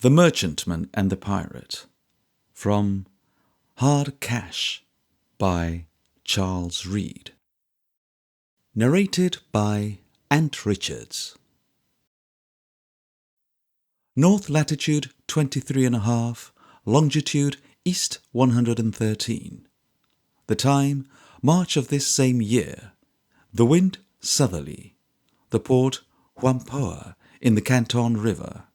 The Merchantman and the Pirate, from Hard Cash by Charles Reade. Narrated by Ant Richards. North latitude 23.5, longitude east 113. The time March of this same year. The wind southerly. The port Whampoa in the Canton River.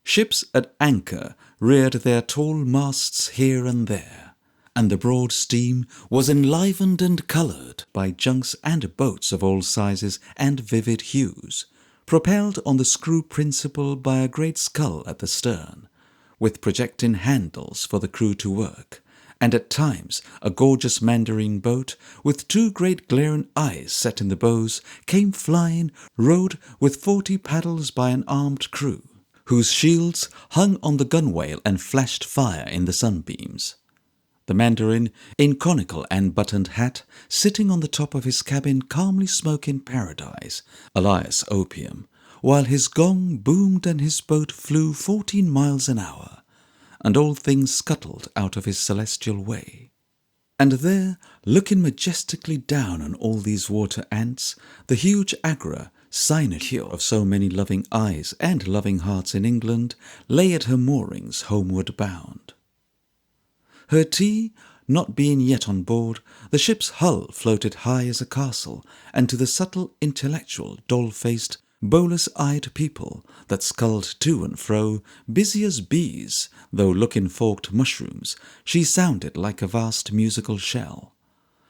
Ships at anchor reared their tall masts here and there, and the broad stream was enlivened and coloured by junks and boats of all sizes and vivid hues, propelled on the screw principle by a great scull at the stern, with projecting handles for the crew to work, and at times a gorgeous mandarin boat with two great glaring eyes set in the bows came flying, rowed with 40 paddles by an armed crew, whose shields hung on the gunwale and flashed fire in the sunbeams. The mandarin, in conical and buttoned hat, sitting on the top of his cabin calmly smoking paradise, alias opium, while his gong boomed and his boat flew 14 miles an hour, and all things scuttled out of his celestial way. And there, looking majestically down on all these water ants, the huge Agra, sinecure of so many loving eyes and loving hearts in England, lay at her moorings homeward bound. Her tea not being yet on board, the ship's hull floated high as a castle, and to the subtle, intellectual, dull-faced, bolus-eyed people that sculled to and fro, busy as bees, though looking forked mushrooms, she sounded like a vast musical shell.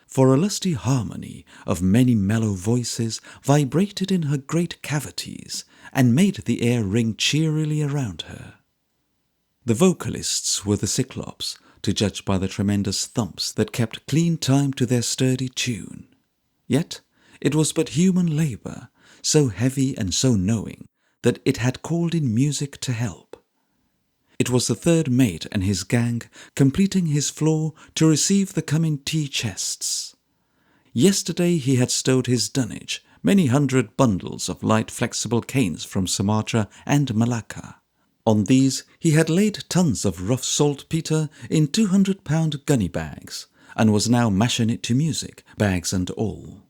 For a lusty harmony of many mellow voices vibrated in her great cavities, and made the air ring cheerily around her. The vocalists were the Cyclops, to judge by the tremendous thumps that kept clean time to their sturdy tune. Yet it was but human labour, so heavy and so knowing, that it had called in music to help. It was the third mate and his gang completing his floor to receive the coming tea chests. Yesterday he had stowed his dunnage, many hundred bundles of light flexible canes from Sumatra and Malacca. On these he had laid tons of rough saltpetre in 200-pound gunny bags, and was now mashing it to music, bags and all.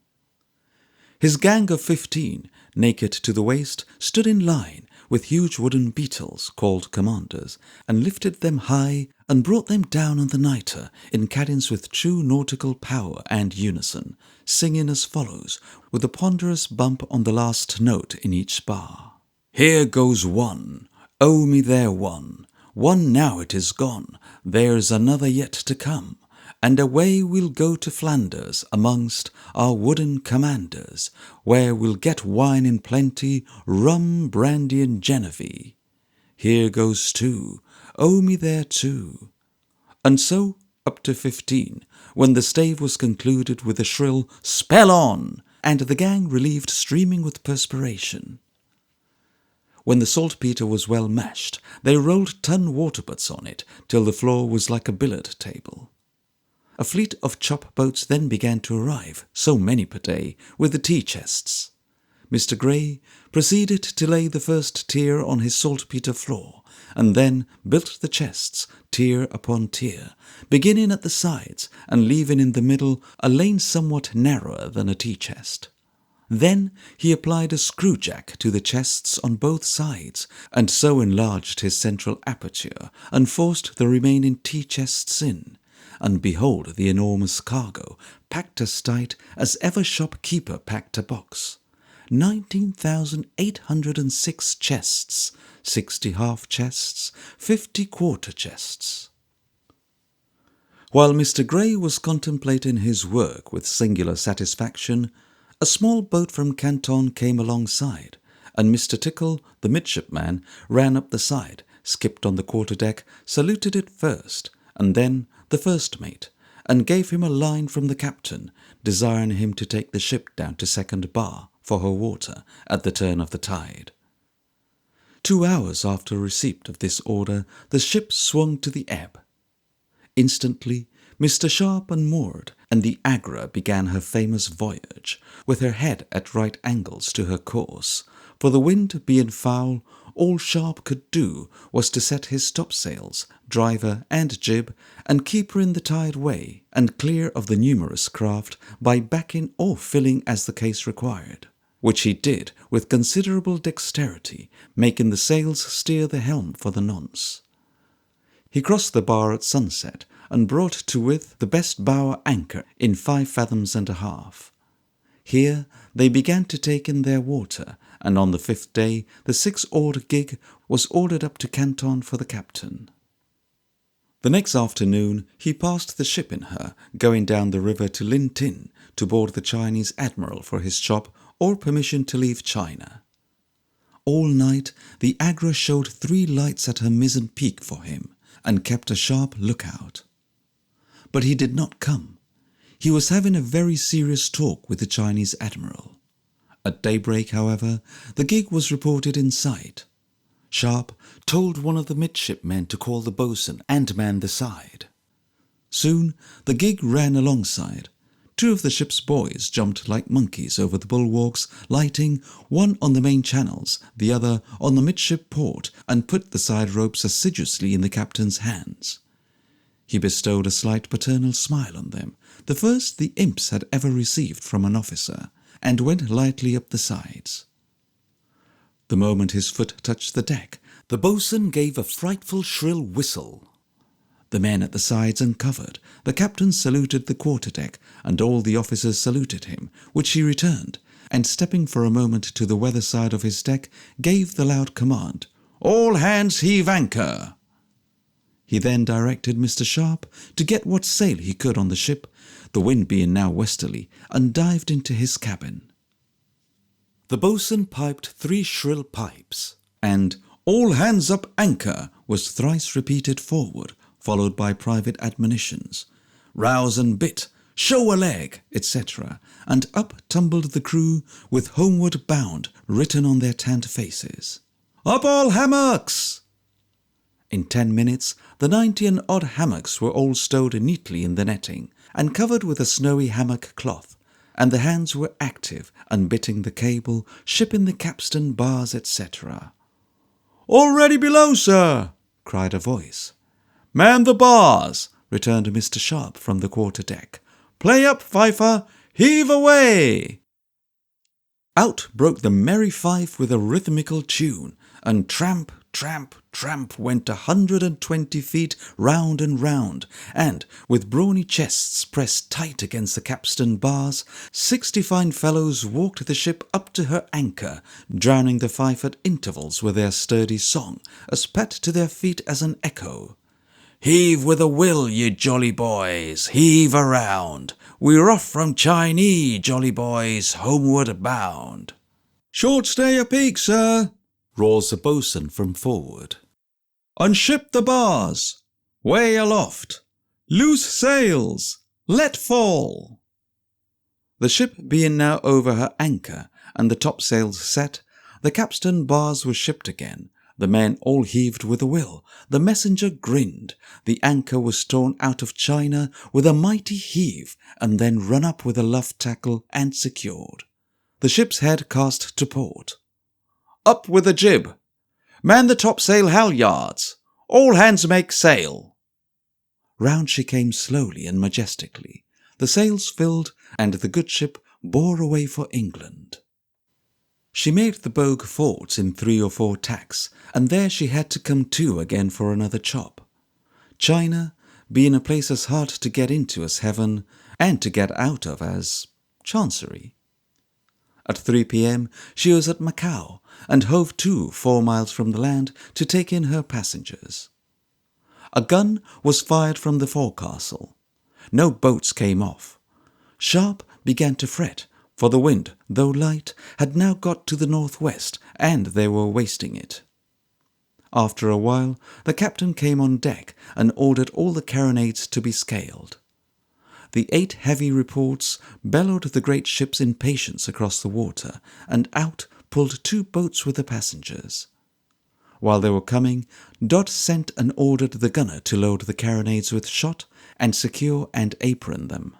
His gang of 15, naked to the waist, stood in line with huge wooden beetles called commanders, and lifted them high and brought them down on the nitre in cadence with true nautical power and unison, singing as follows, with a ponderous bump on the last note in each bar. Here goes one, oh me there one now it is gone, there's another yet to come, and away we'll go to Flanders amongst our wooden commanders, where we'll get wine in plenty, rum, brandy, and Genevieve. Here goes two, oh me there too. And so up to 15, when the stave was concluded with a shrill "Spell on!" and the gang relieved streaming with perspiration. When the saltpetre was well mashed, they rolled ton water-butts on it till the floor was like a billiard table. A fleet of chop boats then began to arrive, so many per day, with the tea chests. Mr. Gray proceeded to lay the first tier on his saltpetre floor, and then built the chests, tier upon tier, beginning at the sides and leaving in the middle a lane somewhat narrower than a tea chest. Then he applied a screw-jack to the chests on both sides, and so enlarged his central aperture, and forced the remaining tea chests in. And behold the enormous cargo, packed as tight as ever shopkeeper packed a box. 19,806 chests, 60 half chests, 50 quarter chests. While Mr. Gray was contemplating his work with singular satisfaction, a small boat from Canton came alongside, and Mr. Tickle, the midshipman, ran up the side, skipped on the quarter-deck, saluted it first, and then the first mate, and gave him a line from the captain, desiring him to take the ship down to second bar for her water at the turn of the tide. 2 hours after receipt of this order, the ship swung to the ebb. Instantly, Mr. Sharp unmoored, and the Agra began her famous voyage, with her head at right angles to her course, for the wind being foul, all Sharp could do was to set his topsails, driver and jib, and keep her in the tide way and clear of the numerous craft by backing or filling as the case required, which he did with considerable dexterity, making the sails steer the helm for the nonce. He crossed the bar at sunset and brought to with the best bower anchor in 5 fathoms and a half. Here they began to take in their water, and on the 5th day the 6-oared gig was ordered up to Canton for the captain. The next afternoon he passed the ship in her, going down the river to Lin Tin to board the Chinese admiral for his chop or permission to leave China. All night the Agra showed 3 lights at her mizzen peak for him, and kept a sharp lookout. But he did not come. He was having a very serious talk with the Chinese admiral. At daybreak, however, the gig was reported in sight. Sharp told one of the midshipmen to call the boatswain and man the side. Soon the gig ran alongside. 2 of the ship's boys jumped like monkeys over the bulwarks, lighting, one on the main channels, the other on the midship port, and put the side ropes assiduously in the captain's hands. He bestowed a slight paternal smile on them, the first the imps had ever received from an officer, and went lightly up the sides. The moment his foot touched the deck, the boatswain gave a frightful shrill whistle. The men at the sides uncovered, the captain saluted the quarter-deck, and all the officers saluted him, which he returned, and stepping for a moment to the weather side of his deck, gave the loud command, "All hands heave anchor!" He then directed Mr. Sharp to get what sail he could on the ship, the wind being now westerly, and dived into his cabin. The boatswain piped 3 shrill pipes, and "All hands up anchor!" was thrice repeated forward, followed by private admonitions, "Rouse and bit! Show a leg!" etc., and up tumbled the crew with "Homeward bound" written on their tanned faces. "Up all hammocks!" In 10 minutes the 90 and odd hammocks were all stowed neatly in the netting, and covered with a snowy hammock cloth, and the hands were active, unbitting the cable, shipping the capstan, bars, etc. "All ready below, sir!" cried a voice. "Man the bars!" returned Mr. Sharp from the quarter-deck. "Play up, fifer! Heave away!" Out broke the merry fife with a rhythmical tune, and tramp, tramp, tramp went 120 feet round and round, and, with brawny chests pressed tight against the capstan bars, 60 fine fellows walked the ship up to her anchor, drowning the fife at intervals with their sturdy song, as pat to their feet as an echo. "Heave with a will, ye jolly boys, heave around! We're off from Chinee, jolly boys, homeward bound." "Short stay apeak, sir," roars the boatswain from forward. "Unship the bars! Way aloft! Loose sails! Let fall!" The ship being now over her anchor, and the topsails set, the capstan bars were shipped again. The men all heaved with a will, the messenger grinned, the anchor was torn out of China with a mighty heave, and then run up with a luff tackle and secured. The ship's head cast to port. "Up with the jib! Man the topsail halyards! All hands make sail!" Round she came slowly and majestically. The sails filled, and the good ship bore away for England. She made the Bogue forts in 3 or 4 tacks, and there she had to come to again for another chop. China, being a place as hard to get into as heaven, and to get out of as Chancery. At 3 p.m. she was at Macau, and hove to 4 miles from the land to take in her passengers. A gun was fired from the forecastle. No boats came off. Sharp began to fret, for the wind, though light, had now got to the northwest, and they were wasting it. After a while the captain came on deck and ordered all the carronades to be scaled. The 8 heavy reports bellowed the great ship's impatience across the water, and out pulled 2 boats with the passengers. While they were coming, Dot sent and ordered the gunner to load the carronades with shot, and secure and apron them.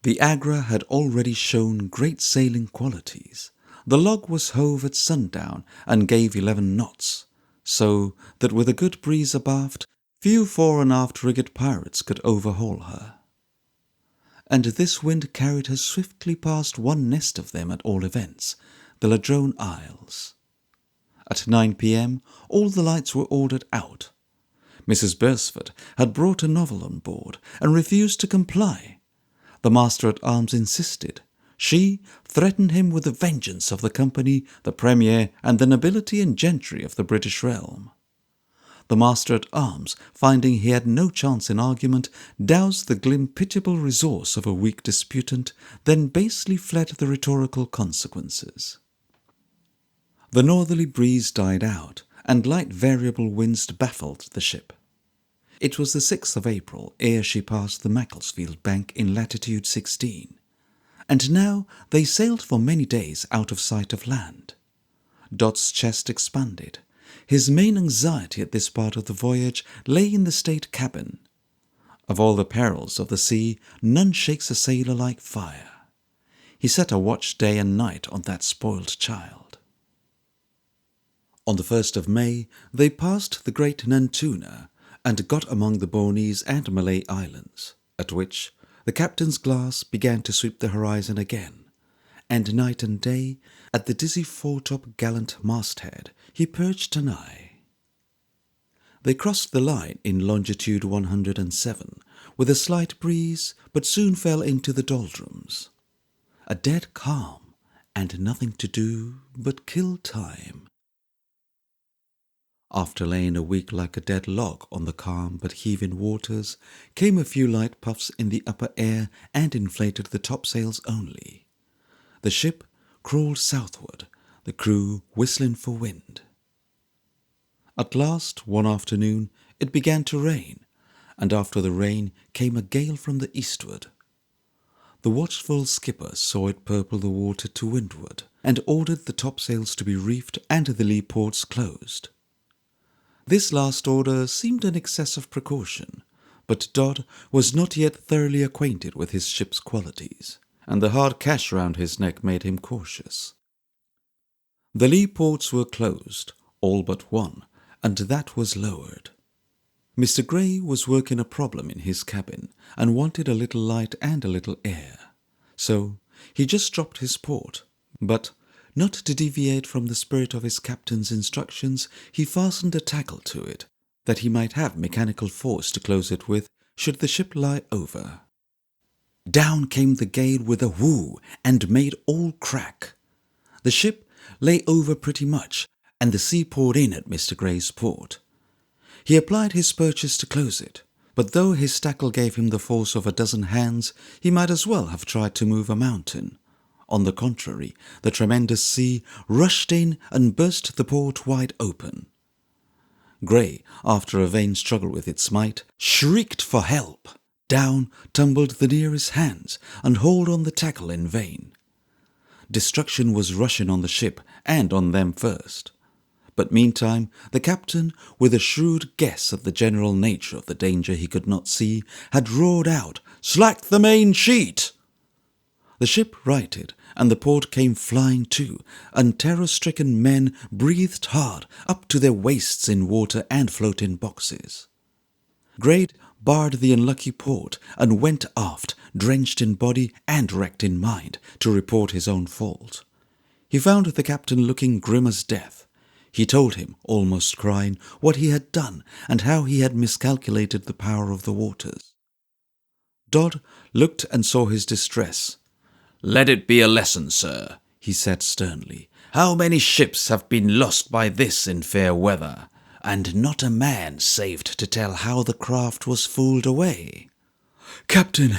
The Agra had already shown great sailing qualities. The log was hove at sundown and gave 11 knots, so that with a good breeze abaft, few fore and aft rigged pirates could overhaul her. And this wind carried her swiftly past one nest of them at all events, the Ladrone Isles. At 9 p.m. all the lights were ordered out. Mrs. Beresford had brought a novel on board and refused to comply. The master-at-arms insisted. She threatened him with the vengeance of the company, the premier, and the nobility and gentry of the British realm. The master-at-arms, finding he had no chance in argument, doused the glim pitiable resource of a weak disputant, then basely fled the rhetorical consequences. The northerly breeze died out, and light variable winds baffled the ship. It was the 6th of April ere she passed the Macclesfield Bank in latitude 16, and now they sailed for many days out of sight of land. Dot's chest expanded. His main anxiety at this part of the voyage lay in the state cabin. Of all the perils of the sea, none shakes a sailor like fire. He set a watch day and night on that spoiled child. On the 1st of May, they passed the great Nantuna, and got among the Bornese and Malay Islands, at which the captain's glass began to sweep the horizon again, and night and day, at the dizzy foretop gallant masthead, he perched an eye. They crossed the line in longitude 107, with a slight breeze, but soon fell into the doldrums. A dead calm, and nothing to do but kill time. After laying a week like a dead log on the calm but heaving waters, came a few light puffs in the upper air and inflated the topsails only. The ship crawled southward, the crew whistling for wind. At last, one afternoon, it began to rain, and after the rain came a gale from the eastward. The watchful skipper saw it purple the water to windward, and ordered the topsails to be reefed and the lee ports closed. This last order seemed an excess of precaution, but Dodd was not yet thoroughly acquainted with his ship's qualities, and the hard cash round his neck made him cautious. The lee ports were closed, all but one, and that was lowered. Mr. Gray was working a problem in his cabin, and wanted a little light and a little air, so he just dropped his port, but not to deviate from the spirit of his captain's instructions, he fastened a tackle to it, that he might have mechanical force to close it with, should the ship lie over. Down came the gale with a whoo, and made all crack. The ship lay over pretty much, and the sea poured in at Mr. Gray's port. He applied his purchase to close it, but though his tackle gave him the force of a dozen hands, he might as well have tried to move a mountain. On the contrary, the tremendous sea rushed in and burst the port wide open. Gray, after a vain struggle with its might, shrieked for help. Down tumbled the nearest hands, and hauled on the tackle in vain. Destruction was rushing on the ship, and on them first. But meantime the captain, with a shrewd guess at the general nature of the danger he could not see, had roared out, "Slack the main sheet!" The ship righted, and the port came flying to, and terror-stricken men breathed hard, up to their waists in water and floating boxes. Gray barred the unlucky port, and went aft, drenched in body and wrecked in mind, to report his own fault. He found the captain looking grim as death. He told him, almost crying, what he had done, and how he had miscalculated the power of the waters. Dodd looked and saw his distress. "Let it be a lesson, sir," he said sternly. "How many ships have been lost by this in fair weather, and not a man saved to tell how the craft was fooled away?" "Captain,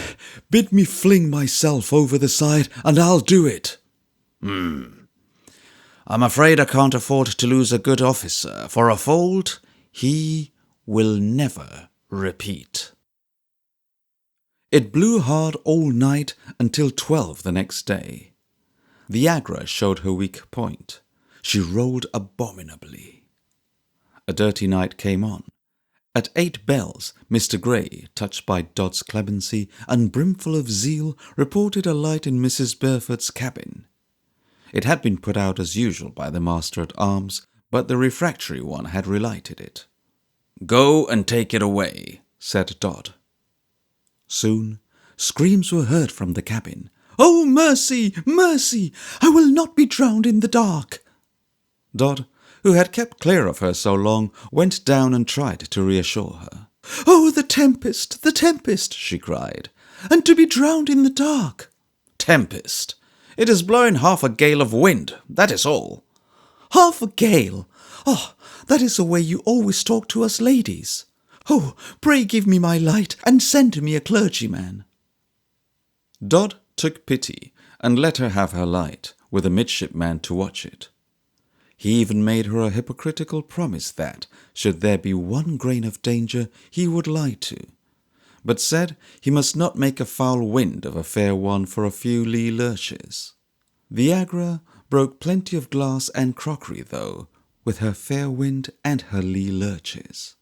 bid me fling myself over the side, and I'll do it." "I'm afraid I can't afford to lose a good officer, for a fault he will never repeat." It blew hard all night until 12 the next day. The Agra showed her weak point. She rolled abominably. A dirty night came on. At 8 bells, Mr. Gray, touched by Dodd's clemency and brimful of zeal, reported a light in Mrs. Beresford's cabin. It had been put out as usual by the master-at-arms, but the refractory one had relighted it. "Go and take it away," said Dodd. Soon screams were heard from the cabin. "Oh, mercy, mercy! I will not be drowned in the dark!" Dodd, who had kept clear of her so long, went down and tried to reassure her. "Oh, the tempest!" she cried. "And to be drowned in the dark!" "Tempest! It is blowing half a gale of wind, that is all." "Half a gale! Oh, that is the way you always talk to us ladies. Oh, pray give me my light, and send me a clergyman." Dodd took pity, and let her have her light, with a midshipman to watch it. He even made her a hypocritical promise that, should there be one grain of danger, he would lie to, but said he must not make a foul wind of a fair one for a few lee lurches. The Agra broke plenty of glass and crockery, though, with her fair wind and her lee lurches.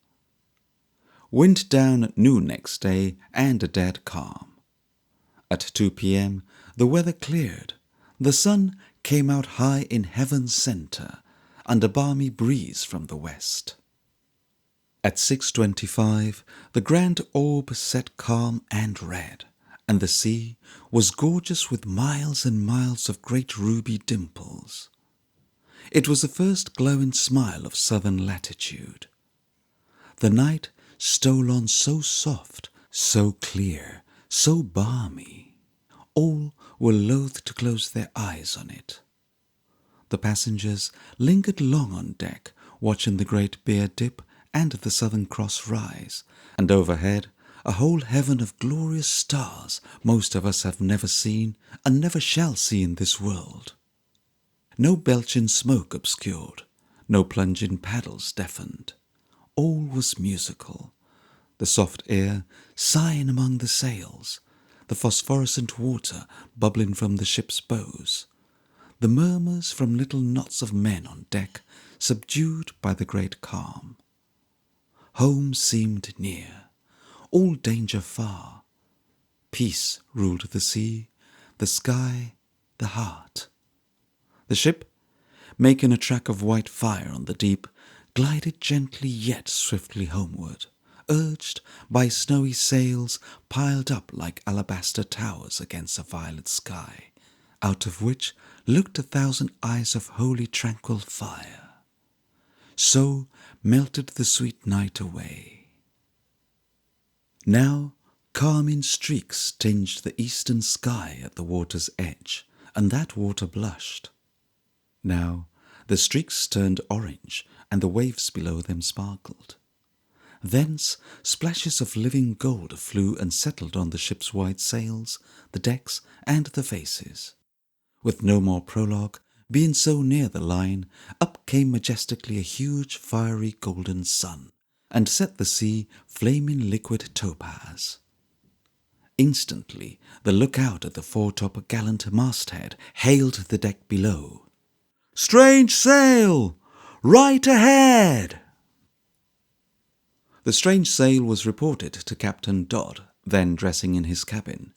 Wind down at noon next day, and a dead calm. At 2 p.m. the weather cleared. The sun came out high in heaven's centre, and a balmy breeze from the west. At 6:25 the grand orb set calm and red, and the sea was gorgeous with miles and miles of great ruby dimples. It was the first glowing smile of southern latitude. The night stole on so soft, so clear, so balmy. All were loath to close their eyes on it. The passengers lingered long on deck, watching the Great Bear dip and the Southern Cross rise, and overhead a whole heaven of glorious stars most of us have never seen and never shall see in this world. No belching smoke obscured, no plunging paddles deafened. All was musical, the soft air sighing among the sails, the phosphorescent water bubbling from the ship's bows, the murmurs from little knots of men on deck subdued by the great calm. Home seemed near, all danger far. Peace ruled the sea, the sky, the heart. The ship, making a track of white fire on the deep, glided gently yet swiftly homeward, urged by snowy sails piled up like alabaster towers against a violet sky, out of which looked 1,000 eyes of holy tranquil fire. So melted the sweet night away. Now carmine streaks tinged the eastern sky at the water's edge, and that water blushed. Now the streaks turned orange, and the waves below them sparkled. Thence splashes of living gold flew and settled on the ship's white sails, the decks, and the faces. With no more prologue, being so near the line, up came majestically a huge fiery golden sun, and set the sea flaming liquid topaz. Instantly the lookout at the foretop gallant masthead hailed the deck below. "Strange sail! Right ahead!" The strange sail was reported to Captain Dodd, then dressing in his cabin.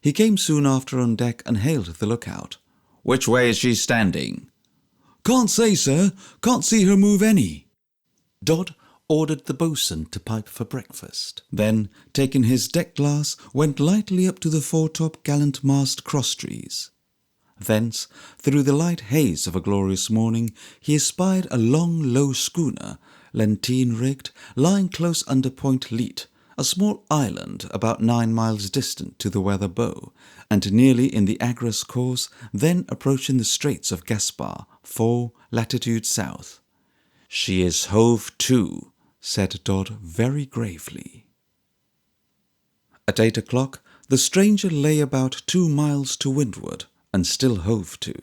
He came soon after on deck and hailed the lookout. "Which way is she standing?" "Can't say, sir. Can't see her move any." Dodd ordered the boatswain to pipe for breakfast. Then, taking his deck glass, went lightly up to the foretop gallant mast crosstrees. Thence, through the light haze of a glorious morning, he espied a long, low schooner, lantine-rigged, lying close under Point Leat, a small island about 9 miles distant to the weather bow, and nearly in the Agra's course, then approaching the Straits of Gaspar, 4 latitude south. "She is hove to," said Dodd very gravely. At 8 o'clock, the stranger lay about 2 miles to windward, and still hove to.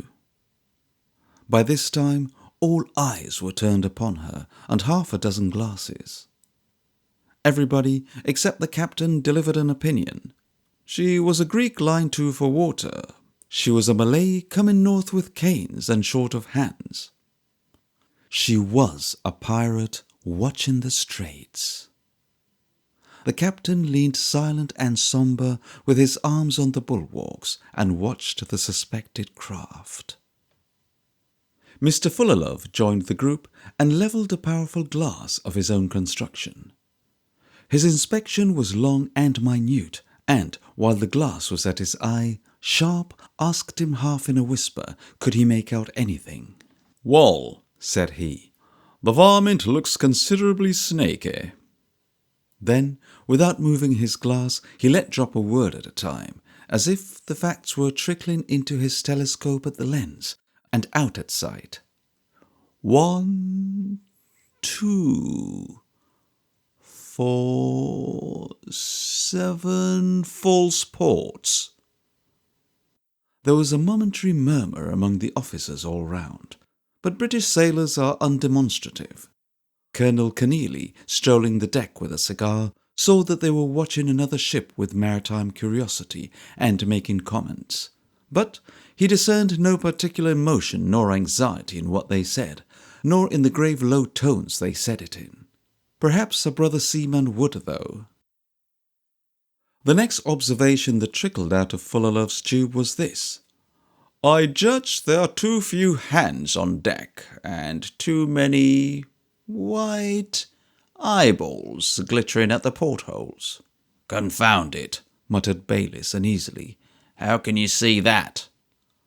By this time all eyes were turned upon her, and 6 glasses. Everybody, except the captain, delivered an opinion. She was a Greek lying to for water. She was a Malay coming north with canes and short of hands. She was a pirate watching the straits. The captain leaned silent and sombre with his arms on the bulwarks and watched the suspected craft. Mr. Fullerlove joined the group and levelled a powerful glass of his own construction. His inspection was long and minute, and while the glass was at his eye, Sharp asked him half in a whisper could he make out anything. "Well," said he, "the varmint looks considerably snaky." Then, without moving his glass, he let drop a word at a time, as if the facts were trickling into his telescope at the lens and out at sight. 1, 2, 4, 7 false ports. There was a momentary murmur among the officers all round, but British sailors are undemonstrative. Colonel Keneally, strolling the deck with a cigar, saw that they were watching another ship with maritime curiosity and making comments, but he discerned no particular emotion nor anxiety in what they said, nor in the grave low tones they said it in. Perhaps a brother seaman would, though. The next observation that trickled out of Fullerlove's tube was this: "I judge there are too few hands on deck, and too many white eyeballs glittering at the portholes." "Confound it," muttered Bayliss uneasily. "How can you see that?"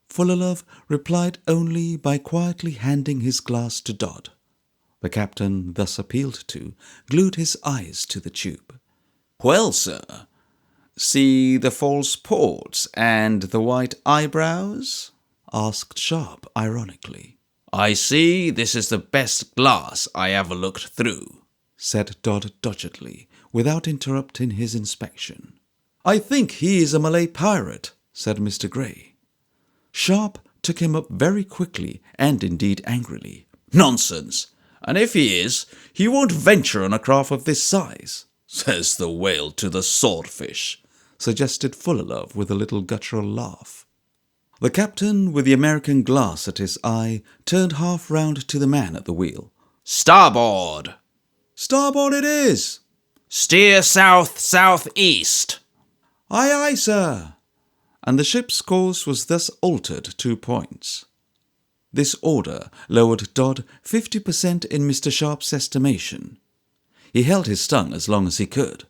Fullerlove replied only by quietly handing his glass to Dodd. The captain, thus appealed to, glued his eyes to the tube. "Well, sir, see the false ports and the white eyebrows?" asked Sharp ironically. "I see this is the best glass I ever looked through," said Dodd doggedly, without interrupting his inspection. "I think he is a Malay pirate," said Mr. Gray. Sharp took him up very quickly and indeed angrily. "Nonsense! And if he is, he won't venture on a craft of this size," says the whale to the swordfish, suggested Fullerlove with a little guttural laugh. The captain, with the American glass at his eye, turned half round to the man at the wheel. "Starboard!" "Starboard it is!" "Steer south-southeast!" "Aye, aye, sir!" And the ship's course was thus altered 2 points. This order lowered Dodd 50% in Mr. Sharp's estimation. He held his tongue as long as he could,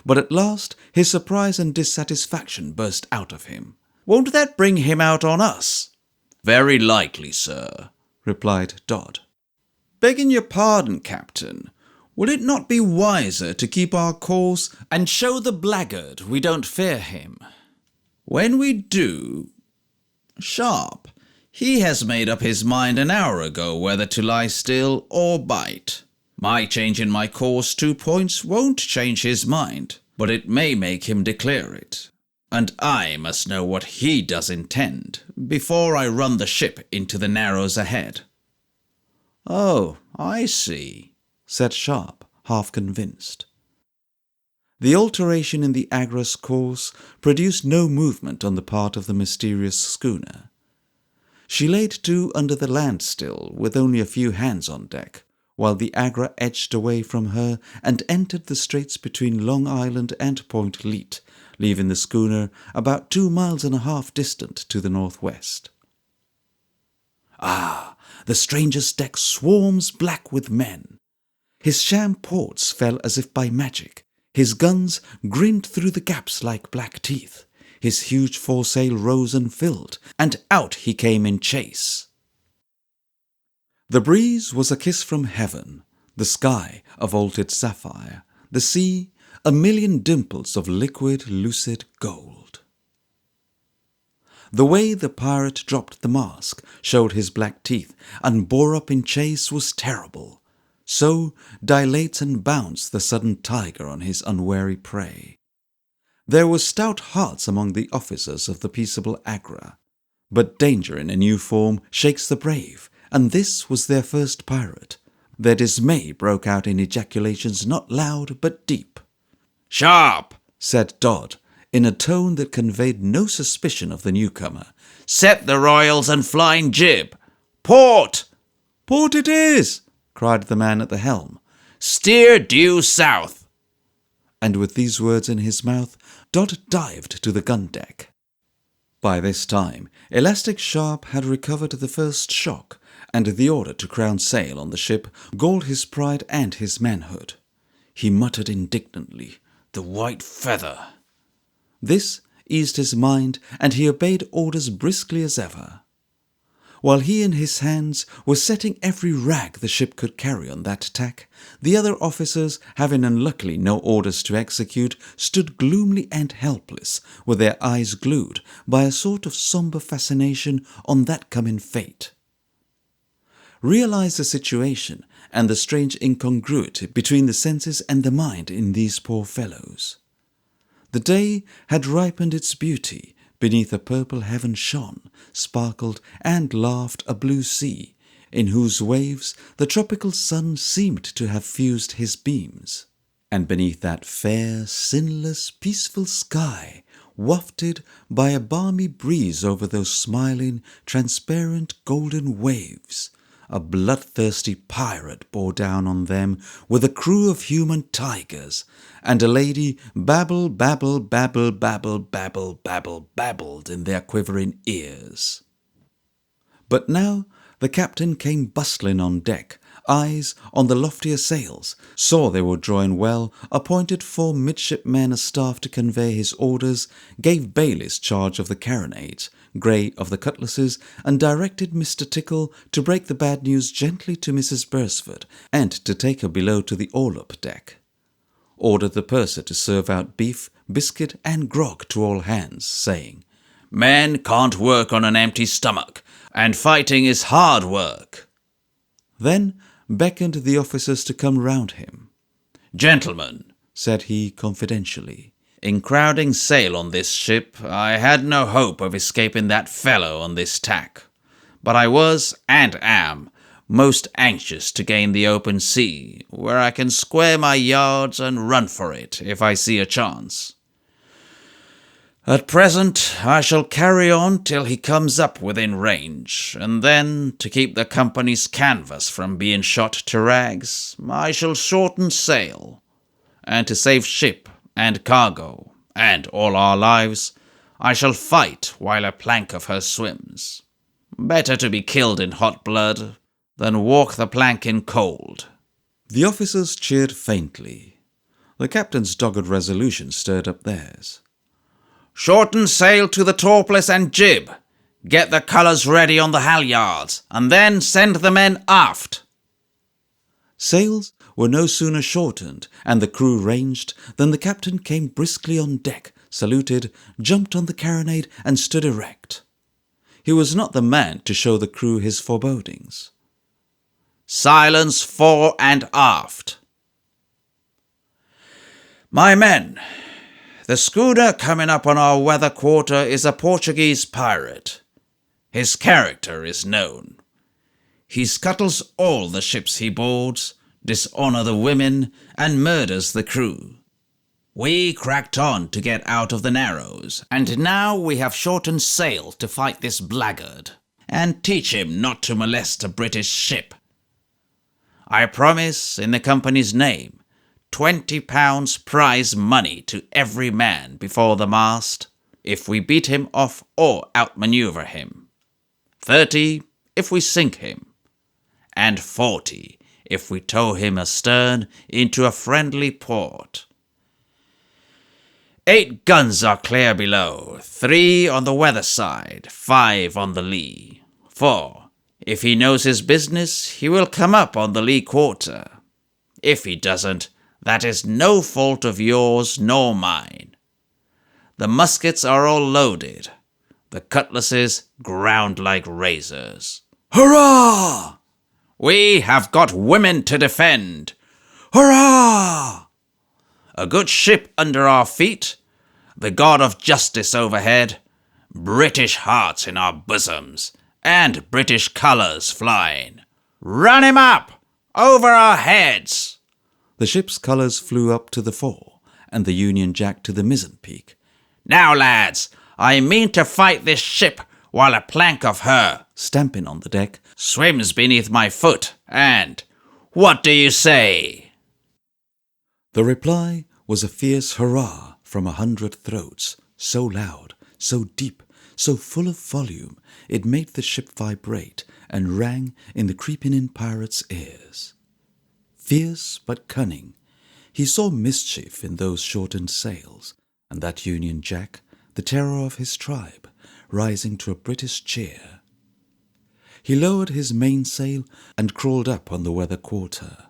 but at last his surprise and dissatisfaction burst out of him. "Won't that bring him out on us?" "Very likely, sir," replied Dodd. "Begging your pardon, Captain, would it not be wiser to keep our course and show the blackguard we don't fear him? When we do, Sharp, he has made up his mind an hour ago whether to lie still or bite. My changing my course 2 points won't change his mind, but it may make him declare it. And I must know what he does intend before I run the ship into the narrows ahead." "Oh, I see," said Sharp, half convinced. The alteration in the Agra's course produced no movement on the part of the mysterious schooner. She laid to under the land still, with only a few hands on deck, while the Agra edged away from her and entered the straits between Long Island and Point Leat, leaving the schooner about 2.5 miles distant to the northwest. Ah, the stranger's deck swarms black with men. His sham ports fell as if by magic. His guns grinned through the gaps like black teeth. His huge foresail rose and filled, and out he came in chase. The breeze was a kiss from heaven, the sky a vaulted sapphire, the sea a million dimples of liquid, lucid gold. The way the pirate dropped the mask, showed his black teeth, and bore up in chase was terrible. So dilates and bounds the sudden tiger on his unwary prey. There were stout hearts among the officers of the peaceable Agra, but danger in a new form shakes the brave, and this was their first pirate. Their dismay broke out in ejaculations not loud but deep. "Sharp!" said Dodd, in a tone that conveyed no suspicion of the newcomer. "Set the royals and flying jib! Port!" "Port it is!" cried the man at the helm. "Steer due south!" And with these words in his mouth, Dodd dived to the gun deck. By this time, Elastic Sharp had recovered the first shock, and the order to crown sail on the ship galled his pride and his manhood. He muttered indignantly, "The white feather!" This eased his mind, and he obeyed orders briskly as ever. While he and his hands were setting every rag the ship could carry on that tack, the other officers, having unluckily no orders to execute, stood gloomily and helpless, with their eyes glued by a sort of sombre fascination on that coming fate. Realize the situation and the strange incongruity between the senses and the mind in these poor fellows. The day had ripened its beauty. Beneath a purple heaven shone, sparkled, and laughed a blue sea, in whose waves the tropical sun seemed to have fused his beams. And beneath that fair, sinless, peaceful sky, wafted by a balmy breeze over those smiling, transparent, golden waves, a bloodthirsty pirate bore down on them with a crew of human tigers, and a lady babble, babble, babble, babble, babble, babble, babbled in their quivering ears. But now the captain came bustling on deck, eyes on the loftier sails, saw they were drawing well, appointed 4 midshipmen as staff to convey his orders, gave Bayliss charge of the carronades, Grey of the cutlasses, and directed Mr. Tickle to break the bad news gently to Mrs. Beresford, and to take her below to the orlop deck. Ordered the purser to serve out beef, biscuit, and grog to all hands, saying, "Men can't work on an empty stomach, and fighting is hard work." Then beckoned the officers to come round him. "Gentlemen," said he confidentially, "in crowding sail on this ship, I had no hope of escaping that fellow on this tack, but I was, and am, most anxious to gain the open sea, where I can square my yards and run for it if I see a chance. At present I shall carry on till he comes up within range, and then, to keep the company's canvas from being shot to rags, I shall shorten sail, and to save ship and cargo, and all our lives, I shall fight while a plank of her swims. Better to be killed in hot blood than walk the plank in cold." The officers cheered faintly. The captain's dogged resolution stirred up theirs. "Shorten sail to the toplace and jib. Get the colours ready on the halyards, and then send the men aft." Sails were no sooner shortened and the crew ranged than the captain came briskly on deck, saluted, jumped on the carronade, and stood erect. He was not the man to show the crew his forebodings. "Silence fore and aft. My men, the schooner coming up on our weather quarter is a Portuguese pirate. His character is known. He scuttles all the ships he boards, dishonours the women, and murders the crew. We cracked on to get out of the Narrows, and now we have shortened sail to fight this blackguard, and teach him not to molest a British ship. I promise, in the company's name, £20 prize money to every man before the mast, if we beat him off or outmaneuver him, 30 if we sink him, and 40 if we tow him astern into a friendly port. 8 guns are clear below, 3 on the weather side, 5 on the lee. For, if he knows his business, he will come up on the lee quarter. If he doesn't, that is no fault of yours nor mine. The muskets are all loaded, the cutlasses ground like razors. Hurrah! We have got women to defend. Hurrah! A good ship under our feet, the God of justice overhead, British hearts in our bosoms, and British colours flying. Run him up! Over our heads! The ship's colours flew up to the fore, and the Union Jack to the mizzen peak. Now, lads, I mean to fight this ship while a plank of her, stamping on the deck, swims beneath my foot, and what do you say? The reply was a fierce hurrah from 100 throats, so loud, so deep, so full of volume, it made the ship vibrate, and rang in the creeping-in pirate's ears. Fierce but cunning, he saw mischief in those shortened sails, and that Union Jack, the terror of his tribe, rising to a British cheer. He lowered his mainsail and crawled up on the weather quarter.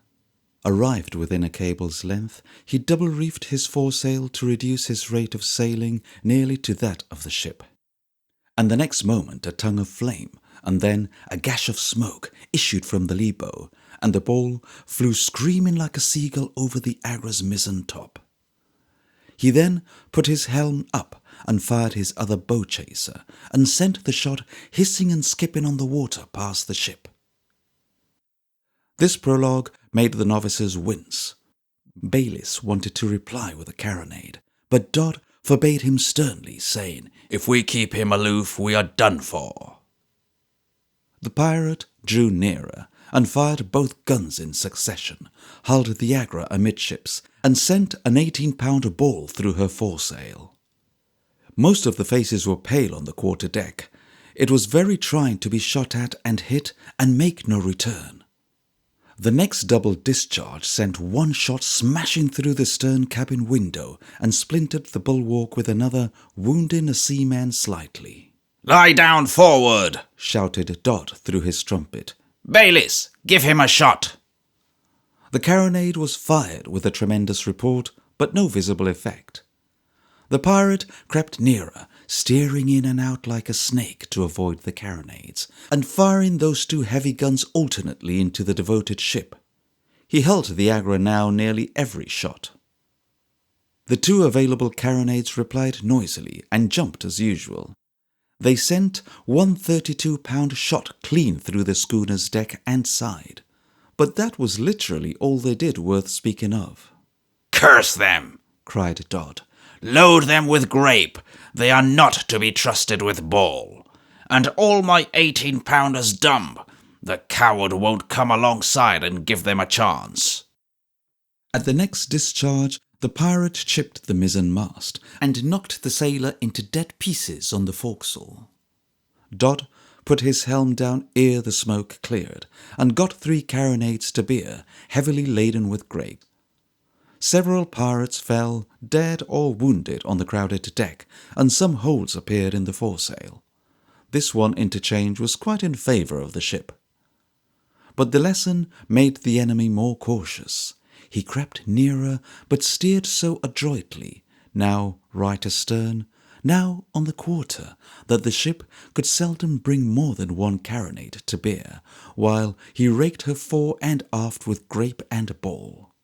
Arrived within a cable's length, he double-reefed his foresail to reduce his rate of sailing nearly to that of the ship. And the next moment a tongue of flame, and then a gash of smoke issued from the lee bow, and the ball flew screaming like a seagull over the Agra's mizzen top. He then put his helm up and fired his other bow chaser, and sent the shot hissing and skipping on the water past the ship. This prologue made the novices wince. Bayliss wanted to reply with a carronade, but Dodd forbade him sternly, saying, "If we keep him aloof, we are done for." The pirate drew nearer, and fired both guns in succession, hulled the Agra amidships, and sent an 18-pound ball through her foresail. Most of the faces were pale on the quarter-deck. It was very trying to be shot at and hit and make no return. The next double discharge sent one shot smashing through the stern cabin window and splintered the bulwark with another, wounding a seaman slightly. "Lie down forward!" shouted Dodd through his trumpet. "Bayliss, give him a shot!" The carronade was fired with a tremendous report, but no visible effect. The pirate crept nearer, steering in and out like a snake to avoid the carronades, and firing those two heavy guns alternately into the devoted ship. He held the Agra now nearly every shot. The two available carronades replied noisily and jumped as usual. They sent one 32-pound shot clean through the schooner's deck and side, but that was literally all they did worth speaking of. "Curse them!" cried Dodd. "Load them with grape. They are not to be trusted with ball. And all my 18-pounders dumb. The coward won't come alongside and give them a chance." At the next discharge, the pirate chipped the mizzen mast and knocked the sailor into dead pieces on the forecastle. Dodd put his helm down ere the smoke cleared, and got 3 carronades to beer, heavily laden with grape. Several pirates fell, dead or wounded, on the crowded deck, and some holes appeared in the foresail. This one interchange was quite in favour of the ship. But the lesson made the enemy more cautious. He crept nearer, but steered so adroitly, now right astern, now on the quarter, that the ship could seldom bring more than 1 carronade to bear, while he raked her fore and aft with grape and ball.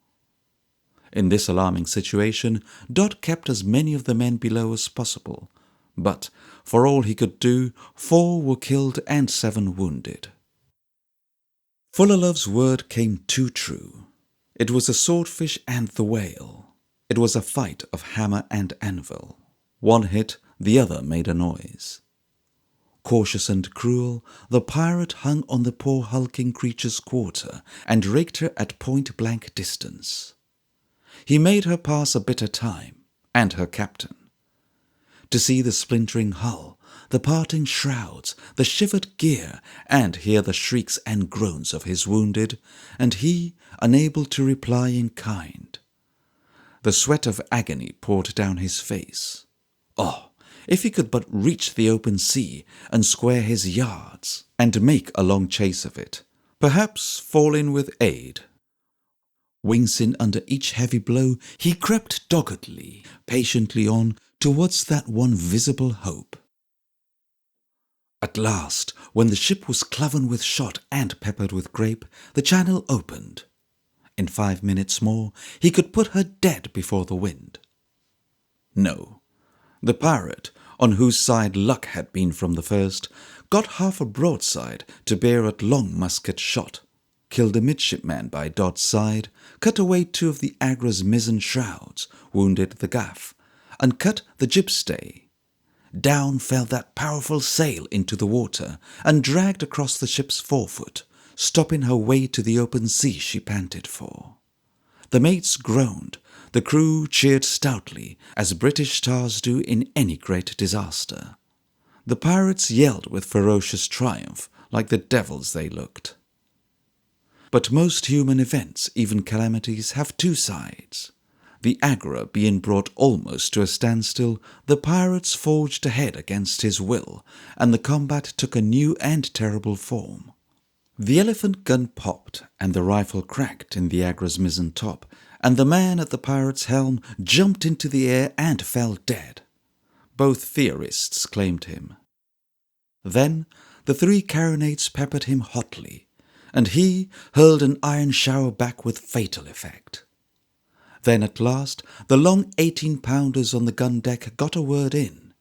In this alarming situation, Dodd kept as many of the men below as possible, but, for all he could do, 4 were killed and 7 wounded. Fullerlove's word came too true. It was the swordfish and the whale. It was a fight of hammer and anvil. One hit, the other made a noise. Cautious and cruel, the pirate hung on the poor hulking creature's quarter and raked her at point-blank distance. He made her pass a bitter time, and her captain. To see the splintering hull, the parting shrouds, the shivered gear, and hear the shrieks and groans of his wounded, and he unable to reply in kind. The sweat of agony poured down his face. Oh, if he could but reach the open sea and square his yards, and make a long chase of it, perhaps fall in with aid. Wincing under each heavy blow, he crept doggedly, patiently on towards that one visible hope. At last, when the ship was cloven with shot and peppered with grape, the channel opened. In 5 minutes more, he could put her dead before the wind. No, the pirate, on whose side luck had been from the first, got half a broadside to bear at long musket shot, killed a midshipman by Dodd's side, cut away 2 of the Agra's mizzen shrouds, wounded the gaff, and cut the jibstay. Down fell that powerful sail into the water, and dragged across the ship's forefoot, stopping her way to the open sea she panted for. The mates groaned, the crew cheered stoutly, as British stars do in any great disaster. The pirates yelled with ferocious triumph, like the devils they looked. But most human events, even calamities, have two sides. The Agra being brought almost to a standstill, the pirates forged ahead against his will, and the combat took a new and terrible form. The elephant gun popped, and the rifle cracked in the Agra's mizzen top, and the man at the pirate's helm jumped into the air and fell dead. Both theorists claimed him. Then the three carronades peppered him hotly, and he hurled an iron shower back with fatal effect. Then at last the long 18-pounders on the gun deck got a word in.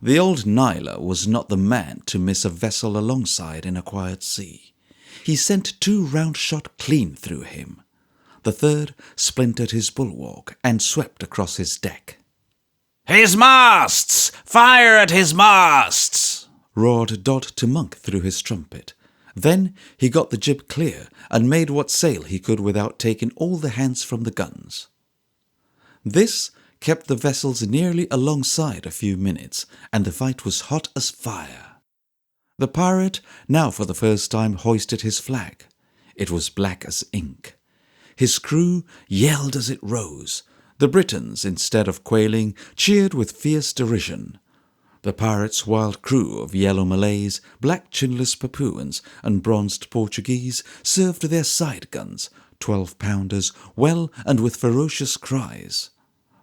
The old Niler was not the man to miss a vessel alongside in a quiet sea. He sent 2 round shot clean through him. The third splintered his bulwark and swept across his deck. "His masts! Fire at his masts!" roared Dodd to Monk through his trumpet. Then he got the jib clear and made what sail he could without taking all the hands from the guns. This kept the vessels nearly alongside a few minutes, and the fight was hot as fire. The pirate now for the first time hoisted his flag. It was black as ink. His crew yelled as it rose. The Britons, instead of quailing, cheered with fierce derision. The pirates' wild crew of yellow Malays, black chinless Papuans, and bronzed Portuguese served their side guns, 12-pounders, well and with ferocious cries.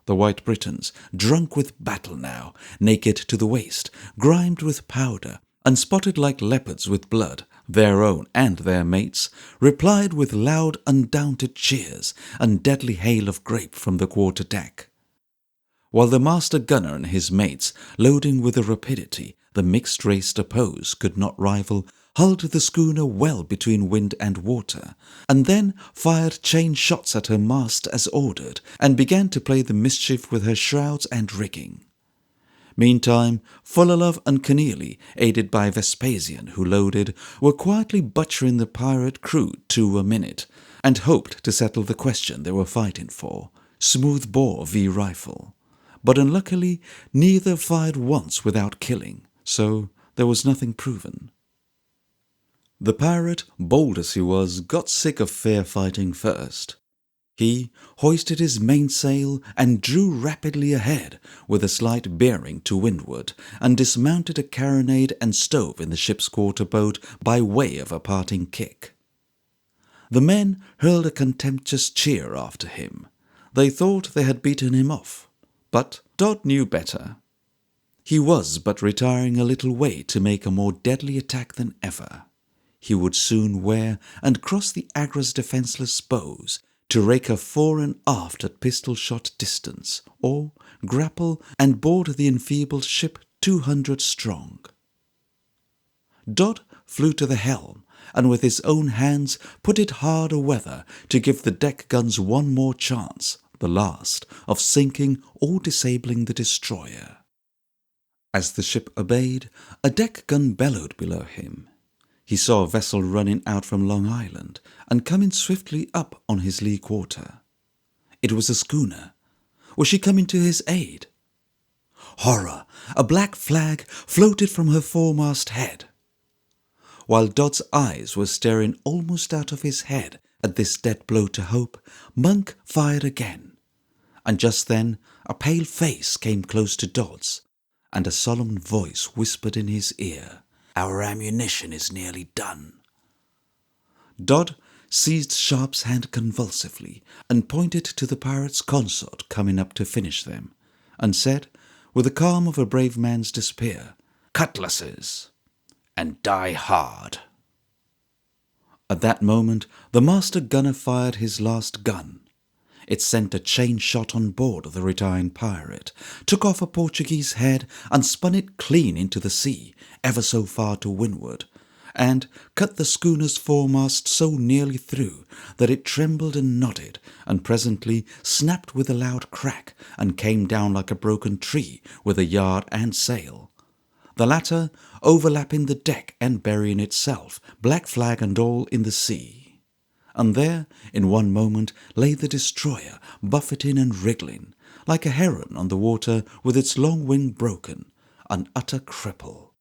The white Britons, drunk with battle now, naked to the waist, grimed with powder, and spotted like leopards with blood, their own and their mates', replied with loud undaunted cheers and deadly hail of grape from the quarter-deck. While the master gunner and his mates, loading with a rapidity the mixed-raced oppose could not rival, hulled the schooner well between wind and water, and then fired chain shots at her mast as ordered, and began to play the mischief with her shrouds and rigging. Meantime, Fullalove and Kenealy, aided by Vespasian, who loaded, were quietly butchering the pirate crew 2 a minute, and hoped to settle the question they were fighting for, smooth-bore v rifle. But unluckily neither fired once without killing, so there was nothing proven. The pirate, bold as he was, got sick of fair fighting first. He hoisted his mainsail and drew rapidly ahead with a slight bearing to windward, and dismounted a carronade and stove in the ship's quarter-boat by way of a parting kick. The men hurled a contemptuous cheer after him. They thought they had beaten him off. But Dodd knew better. He was but retiring a little way to make a more deadly attack than ever. He would soon wear and cross the Agra's defenceless bows to rake her fore and aft at pistol-shot distance, or grapple and board the enfeebled ship 200 strong. Dodd flew to the helm, and with his own hands put it hard a-weather to give the deck guns one more chance, the last, of sinking or disabling the destroyer. As the ship obeyed, a deck gun bellowed below him. He saw a vessel running out from Long Island and coming swiftly up on his lee quarter. It was a schooner. Was she coming to his aid? Horror! A black flag floated from her foremast head. While Dodd's eyes were staring almost out of his head at this dead blow to hope, Monk fired again. And just then a pale face came close to Dodd's, and a solemn voice whispered in his ear, "Our ammunition is nearly done." Dodd seized Sharp's hand convulsively and pointed to the pirate's consort coming up to finish them, and said, with the calm of a brave man's despair, "Cutlasses, and die hard." At that moment the master gunner fired his last gun. It sent a chain shot on board the retiring pirate, took off a Portuguese head and spun it clean into the sea, ever so far to windward, and cut the schooner's foremast so nearly through that it trembled and nodded, and presently snapped with a loud crack, and came down like a broken tree with a yard and sail. The latter overlapping the deck and burying itself, black flag and all, in the sea. And there, in one moment, lay the destroyer, buffeting and wriggling, like a heron on the water with its long wing broken, an utter cripple.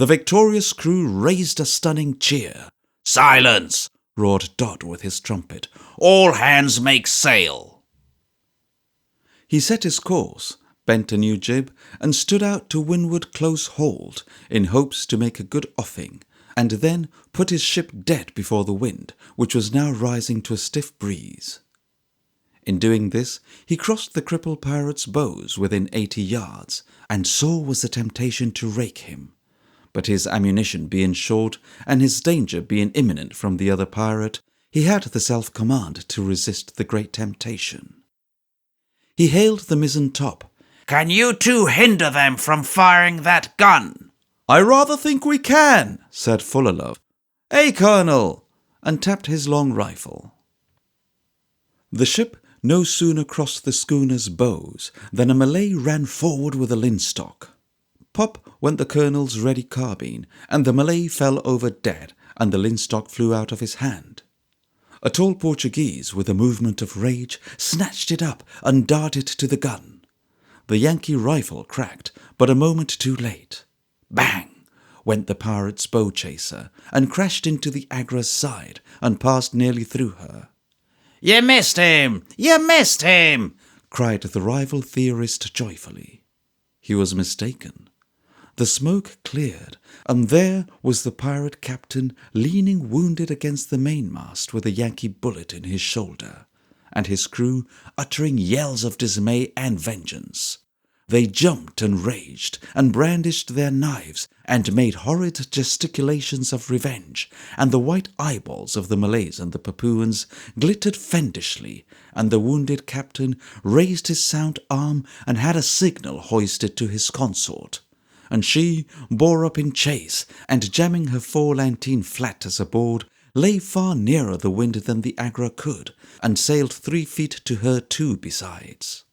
The victorious crew raised a stunning cheer. "Silence!" roared Dodd with his trumpet. "All hands make sail!" He set his course, bent a new jib, and stood out to windward close hauled, in hopes to make a good offing, and then put his ship dead before the wind, which was now rising to a stiff breeze. In doing this, he crossed the crippled pirate's bows within 80 yards, and sore was the temptation to rake him. But his ammunition being short, and his danger being imminent from the other pirate, he had the self-command to resist the great temptation. He hailed the mizzen top. "Can you two hinder them from firing that gun?" "I rather think we can," said Fullalove. "Eh, Colonel?" and tapped his long rifle. The ship no sooner crossed the schooner's bows than a Malay ran forward with a linstock. Pop went the Colonel's ready carbine, and the Malay fell over dead, and the linstock flew out of his hand. A tall Portuguese, with a movement of rage, snatched it up and darted to the gun. The Yankee rifle cracked, but a moment too late. Bang! Went the pirate's bow chaser, and crashed into the Agra's side, and passed nearly through her. "You missed him! You missed him!" cried the rival theorist joyfully. He was mistaken. The smoke cleared, and there was the pirate captain leaning wounded against the mainmast with a Yankee bullet in his shoulder, and his crew uttering yells of dismay and vengeance. They jumped and raged, and brandished their knives, and made horrid gesticulations of revenge, and the white eyeballs of the Malays and the Papuans glittered fiendishly, and the wounded captain raised his sound arm and had a signal hoisted to his consort, and she bore up in chase, and jamming her fore-lanteen flat as a board, lay far nearer the wind than the Agra could, and sailed 3 feet to her 2 besides.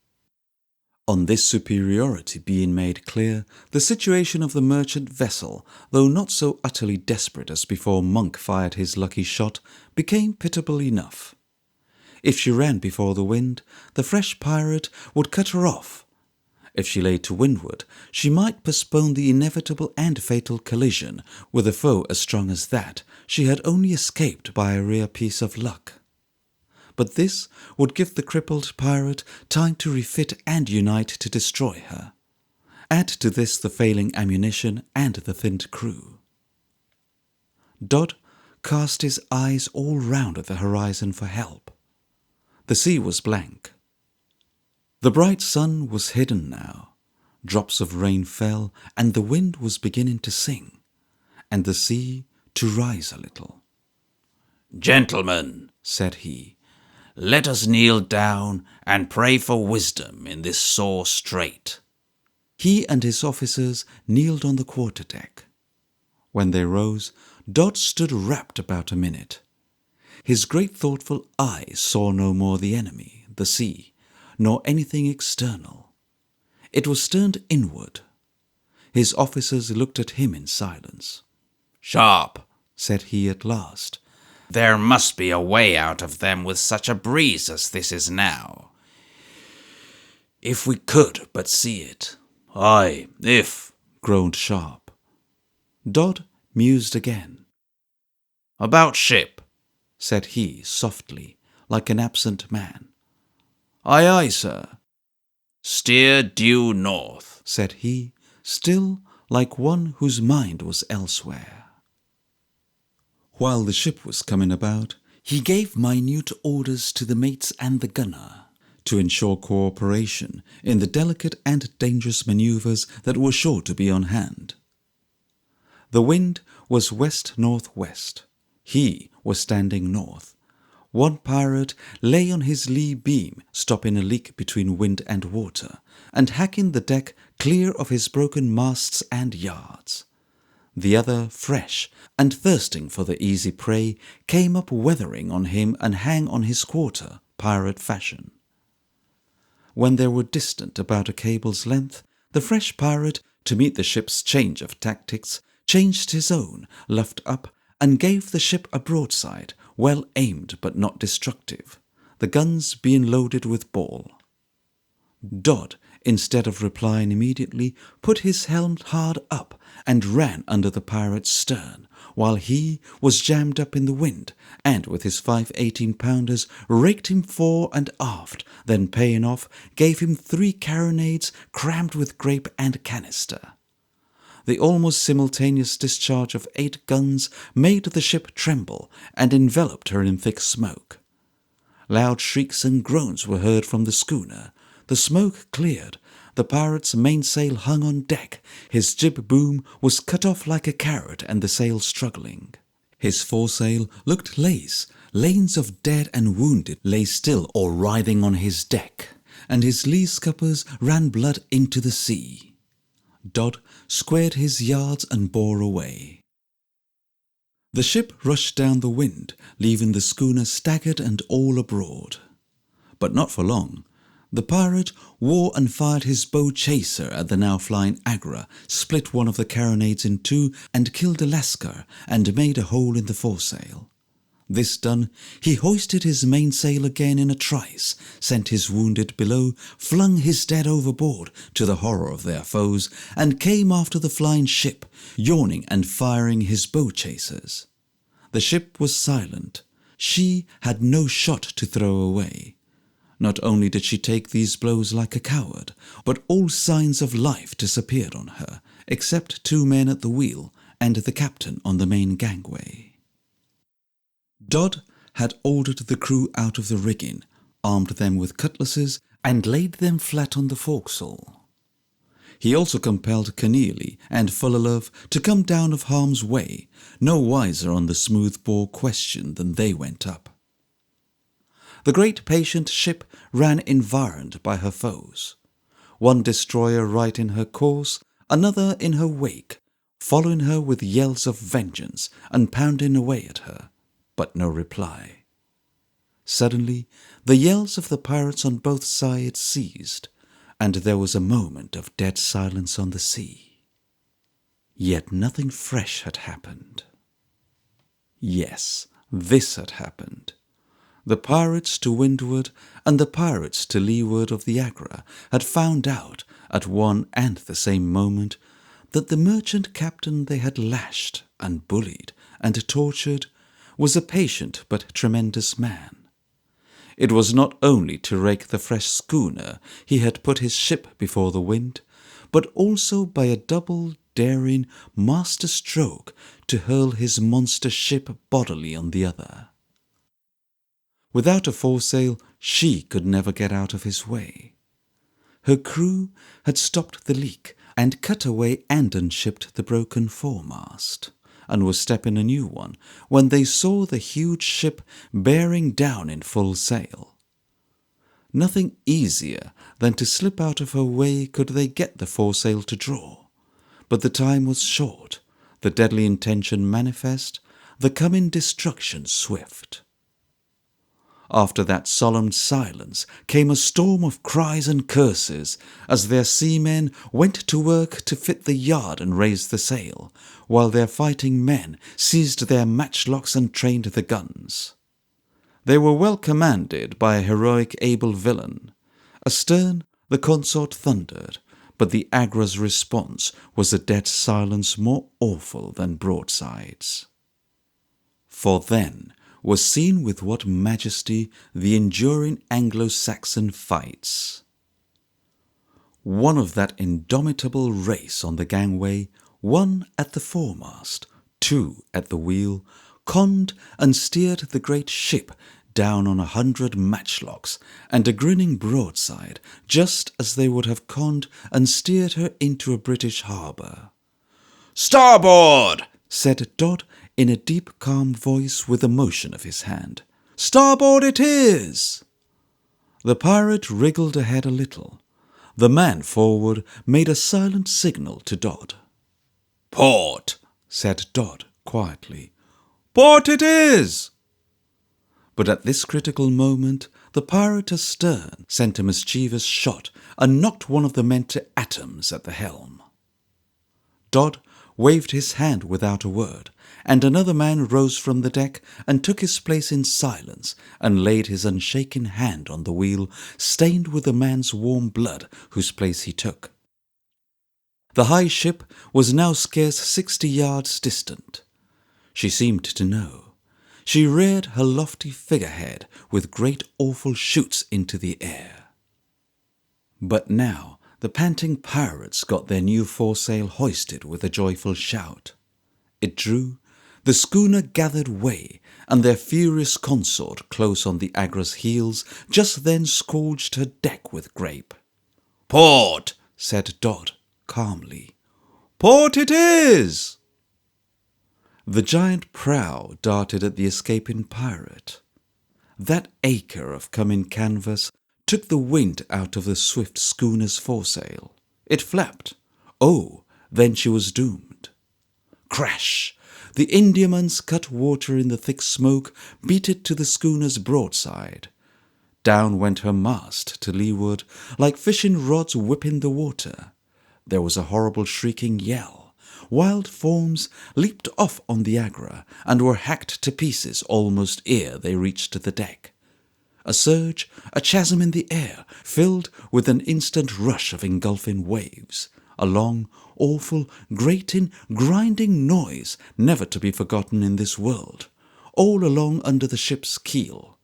On this superiority being made clear, the situation of the merchant vessel, though not so utterly desperate as before Monk fired his lucky shot, became pitiable enough. If she ran before the wind, the fresh pirate would cut her off. If she lay to windward, she might postpone the inevitable and fatal collision with a foe as strong as that she had only escaped by a rare piece of luck. But this would give the crippled pirate time to refit and unite to destroy her. Add to this the failing ammunition and the thinned crew. Dodd cast his eyes all round at the horizon for help. The sea was blank. The bright sun was hidden now. Drops of rain fell, and the wind was beginning to sing, and the sea to rise a little. "Gentlemen," said he, "let us kneel down and pray for wisdom in this sore strait." He and his officers kneeled on the quarter-deck. When they rose, Dodd stood rapt about a minute. His great thoughtful eyes saw no more the enemy, the sea, nor anything external. It was turned inward. His officers looked at him in silence. "Sharp," said he at last, "there must be a way out of them with such a breeze as this is now. If we could but see it." "Aye, if," groaned Sharp. Dodd mused again. "About ship," said he softly, like an absent man. "Aye, aye, sir." "Steer due north," said he, still like one whose mind was elsewhere. While the ship was coming about, he gave minute orders to the mates and the gunner to ensure cooperation in the delicate and dangerous manoeuvres that were sure to be on hand. The wind was west-northwest. He was standing north. One pirate lay on his lee beam, stopping a leak between wind and water, and hacking the deck clear of his broken masts and yards. The other, fresh and thirsting for the easy prey, came up weathering on him and hang on his quarter, pirate fashion. When they were distant about a cable's length, the fresh pirate, to meet the ship's change of tactics, changed his own, luffed up, and gave the ship a broadside, well aimed but not destructive, the guns being loaded with ball. Dodd instead of replying immediately, put his helm hard up and ran under the pirate's stern, while he was jammed up in the wind, and with his 5 18-pounders raked him fore and aft, then paying off, gave him 3 carronades crammed with grape and canister. The almost simultaneous discharge of 8 guns made the ship tremble and enveloped her in thick smoke. Loud shrieks and groans were heard from the schooner. The smoke cleared. The pirate's mainsail hung on deck. His jib boom was cut off like a carrot and the sail struggling. His foresail looked lace. Lanes of dead and wounded lay still or writhing on his deck, and his lee scuppers ran blood into the sea. Dodd squared his yards and bore away. The ship rushed down the wind, leaving the schooner staggered and all abroad. But not for long. The pirate wore and fired his bow chaser at the now flying Agra, split one of the carronades in 2 and killed a lascar and made a hole in the foresail. This done, he hoisted his mainsail again in a trice, sent his wounded below, flung his dead overboard to the horror of their foes, and came after the flying ship, yawning and firing his bow chasers. The ship was silent. She had no shot to throw away. Not only did she take these blows like a coward, but all signs of life disappeared on her, except 2 men at the wheel and the captain on the main gangway. Dodd had ordered the crew out of the rigging, armed them with cutlasses, and laid them flat on the forecastle. He also compelled Kenealy and Fullalove to come down of harm's way, no wiser on the smooth-bore question than they went up. The great patient ship ran environed by her foes, one destroyer right in her course, another in her wake, following her with yells of vengeance and pounding away at her, but no reply. Suddenly the yells of the pirates on both sides ceased, and there was a moment of dead silence on the sea. Yet nothing fresh had happened. Yes, this had happened. The pirates to windward and the pirates to leeward of the Agra had found out at one and the same moment that the merchant captain they had lashed and bullied and tortured was a patient but tremendous man. It was not only to rake the fresh schooner he had put his ship before the wind, but also by a double daring master stroke to hurl his monster ship bodily on the other. Without a foresail, she could never get out of his way. Her crew had stopped the leak and cut away and unshipped the broken foremast, and were stepping a new one when they saw the huge ship bearing down in full sail. Nothing easier than to slip out of her way could they get the foresail to draw, but the time was short, the deadly intention manifest, the coming destruction swift. After that solemn silence came a storm of cries and curses as their seamen went to work to fit the yard and raise the sail, while their fighting men seized their matchlocks and trained the guns. They were well commanded by a heroic able villain. Astern the consort thundered, but the Agra's response was a dead silence more awful than broadsides. For then was seen with what majesty the enduring Anglo-Saxon fights. One of that indomitable race on the gangway, one at the foremast, 2 at the wheel, conned and steered the great ship down on 100 matchlocks and a grinning broadside, just as they would have conned and steered her into a British harbour. "Starboard!" said Dodd in a deep calm voice with a motion of his hand. "Starboard it is!" The pirate wriggled ahead a little. The man forward made a silent signal to Dodd. "Port!" said Dodd quietly. "Port it is!" But at this critical moment the pirate astern sent a mischievous shot and knocked one of the men to atoms at the helm. Dodd waved his hand without a word, and another man rose from the deck and took his place in silence and laid his unshaken hand on the wheel, stained with the man's warm blood whose place he took. The high ship was now scarce 60 yards distant. She seemed to know. She reared her lofty figurehead with great awful shoots into the air. But now the panting pirates got their new foresail hoisted with a joyful shout. It drew, the schooner gathered way, and their furious consort close on the Agra's heels just then scourged her deck with grape. "Port!" said Dodd calmly. "Port it is!" The giant prow darted at the escaping pirate. That acre of come-in canvas took the wind out of the swift schooner's foresail. It flapped. Oh, then she was doomed. Crash! The Indiaman's cut water in the thick smoke beat it to the schooner's broadside. Down went her mast to leeward, like fishing rods whipping the water. There was a horrible shrieking yell. Wild forms leaped off on the Agra and were hacked to pieces almost ere they reached the deck. A surge, a chasm in the air, filled with an instant rush of engulfing waves. A long, awful, grating, grinding noise never to be forgotten in this world, all along under the ship's keel.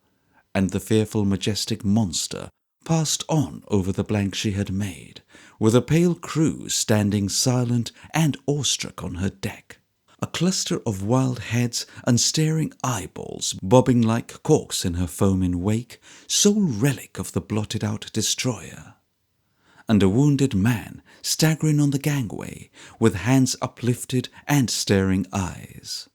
And the fearful majestic monster passed on over the blank she had made, with a pale crew standing silent and awestruck on her deck. A cluster of wild heads and staring eyeballs bobbing like corks in her foaming wake, sole relic of the blotted-out destroyer. And a wounded man staggering on the gangway, with hands uplifted and staring eyes.